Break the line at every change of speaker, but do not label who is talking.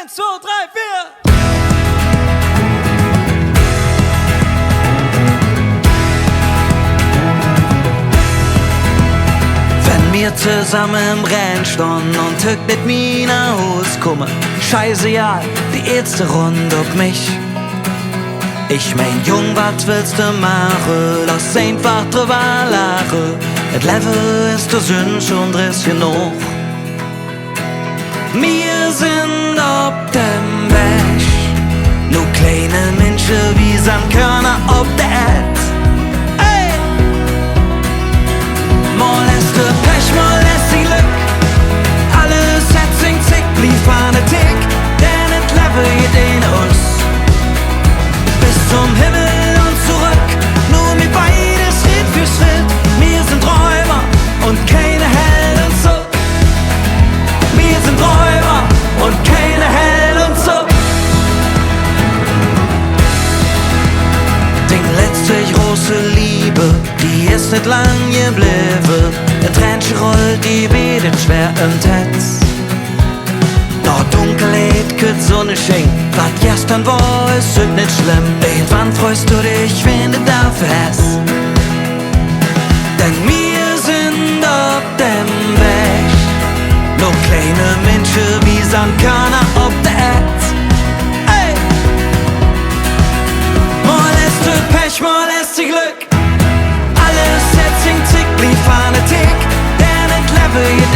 1, 2, 3, 4.
Wenn wir zusammen im Rennen standen und hück mit mir nach Hause kommen, scheiße ja, die erste Runde auf mich. Ich mein, Jung, was willst du machen? Lass einfach drüber lachen. Das Level ist der Sinn schon driss genug. Wir sind auf dem Weg, nur kleine Menschen wie Sandkörner auf der Erde. Ey! Mal ist der Pech, mal ist die Glück. Alles hat sich Zick, blieb Fanatik, denn das Level geht in uns. Bis zum Himmel und zurück, nur mit beide Schritt für Schritt. Wir sind Räuber und keine Helden so. Wir sind Räuber und keine Helden so. Die letzte große Liebe, die ist nicht lang geblieben. Der Tränchen rollt, die betet schwer im Tetz. Noch Dunkelheit kürt Sonne schenkt. Was gestern war, ist nicht schlimm. Irgendwann freust du dich, wenn du dafür hast. Denn wir sind auf dem Weg. Nur kleine Menschen wie Sandkörner auf der Erde. Ey! Mal ist du Pech, mal ist die Glück. Alles setzt in Zick, blieb Fanatik. Denn das Level geht